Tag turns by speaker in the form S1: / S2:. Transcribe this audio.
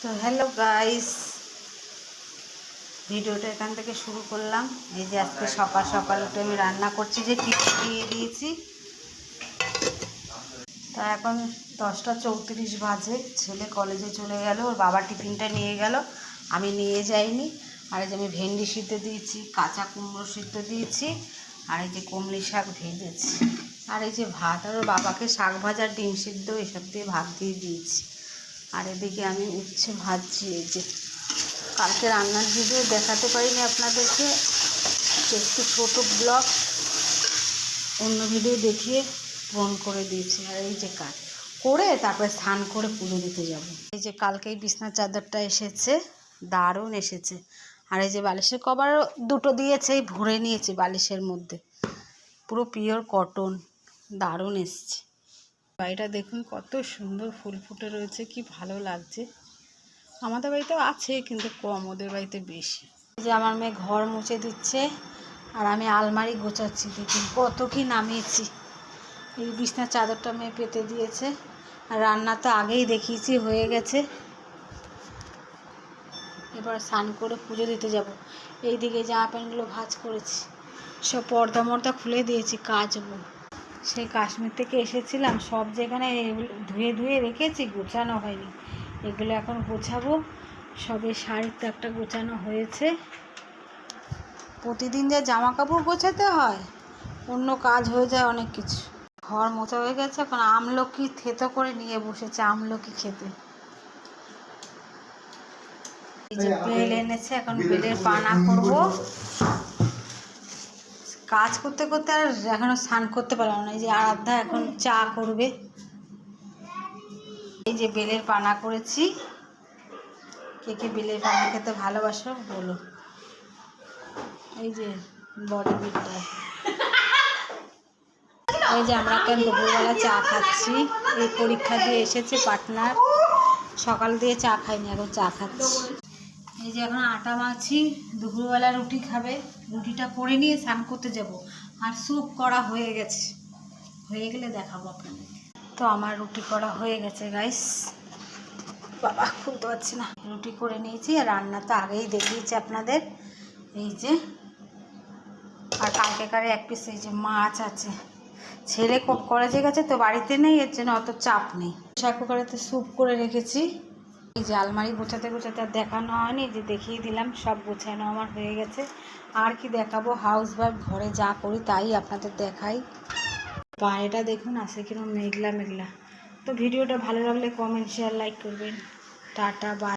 S1: তো hello guys, ভিডিওটা এখান থেকে শুরু করলাম। এই যে আজকে সকাল সকাল উঠে আমি রান্না করছি, যে টিফিন দিয়ে দিয়েছি। তা এখন 10টা 34 বাজে। ছেলে কলেজে চলে গেল, ওর বাবা টিফিনটা নিয়ে গেল, আমি নিয়ে যাইনি। আর এই যে আমি ভেন্ডি সিদ্ধ দিয়েছি, কাঁচা কুমড়ো সিদ্ধ দিয়েছি, আর এই যে কমলি শাক ভেজেছি, আর এই যে ভাত। আর ওর বাবাকে শাক ভাজা ডিম সিদ্ধ এসব দিয়ে ভাত দিয়ে দিয়েছি। আর এদিকে আমি উচ্ছে ভাজছি। এই যে কালকে রান্নার ভিডিও দেখাতে পারিনি আপনাদেরকে, একটু ছোটো ব্লগ অন্য ভিডিও দেখিয়ে ফোন করে দিয়েছি। আর এই যে কাজ করে তারপরে স্নান করে পুজো দিতে যাব। এই যে কালকে এই বিছনার চাদরটা এসেছে, দারুণ এসেছে। আর এই যে বালিশের কভারও দুটো দিয়েছে, ভরে নিয়েছি বালিশের মধ্যে, পুরো পিওর কটন, দারুণ এসছে। বাড়িটা দেখুন কত সুন্দর ফুল ফুটে রয়েছে, কি ভালো লাগছে। আমাদের বাড়িতেও আছে কিন্তু কম, ওদের বাড়িতে বেশি। যে আমার মেয়ে ঘর মুছে দিচ্ছে আর আমি আলমারি গোছাচ্ছি। দেখুন কত কি নামিয়েছি। এই বিছনার চাদরটা মেয়ে পেতে দিয়েছে। আর রান্না তো আগেই দেখিয়েছি, হয়ে গেছে। এবার স্নান করে পুজো দিতে যাব। এইদিকে জামা প্যান্টগুলো ভাঁজ করেছি, সব পর্দা মর্দা খুলে দিয়েছি, কাচবো। সেই কাশ্মীর থেকে এসেছিলাম, সব যেখানে ধুয়ে ধুয়ে রেখেছি, গোছানো হয়নি। এগুলো এখন গোছাবো। সবে শাড়িতে একটা গোছানো হয়েছে। প্রতিদিন যে জামা কাপড় গোছাতে হয়, অন্য কাজ হয়ে যায় অনেক কিছু। ঘর মোছা হয়ে গেছে, এখন আমলকি থেতো করে নিয়ে বসেছে, আমলকি খেতে। এই যে বেল এনেছে, এখন বেলের পানা করব। কাজ করতে করতে আর এখনো স্নান করতে পারলাম না। এই যে আরাধ্যা এখন চা করবে। এই যে বেলের পানা করেছি। কে কে বেলের পানা খেতে ভালোবাসো বলো। এই যে বডি বিল্ডার। এই যে আমরা এখন দুপুরবেলা চা খাচ্ছি। এই পরীক্ষা দিয়ে এসেছে পার্টনার, সকাল দিয়ে চা খাইনি, এখন চা খাচ্ছি। এই যে এখন আটা মাখছি, দুপুরবেলা রুটি খাবে। রুটিটা করে নিয়ে স্নান করতে যাব। আর স্যুপ করা হয়ে গেছে, হয়ে গেলে দেখাবো আপনাদের। তো আমার রুটি করা হয়ে গেছে গাইস। বাবা খুলতে পারছি না। রুটি করে নিয়েছি, আর রান্না তো আগেই দেখিয়েছি আপনাদের। এই যে আর কালকেকারে এক পিস এই যে মাছ আছে। ছেলে কলেজে গেছে তো বাড়িতে নেই, এর জন্য অত চাপ নেই। প্রেসার কুকারেতে স্যুপ করে রেখেছি। এই যে আলমারি গোছাতে গোছাতে আর দেখানো হয়নি, যে দেখিয়ে দিলাম সব গোছানো আমার হয়ে গেছে। আর কি দেখাবো, হাউস ওয়াইফ ঘরে যা করি তাই আপনাদের দেখাই। বাইরেটা দেখুন আসে কিরকম মেঘলা মেঘলা। তো ভিডিওটা ভালো লাগলে কমেন্ট শেয়ার লাইক করবেন। Tata bye.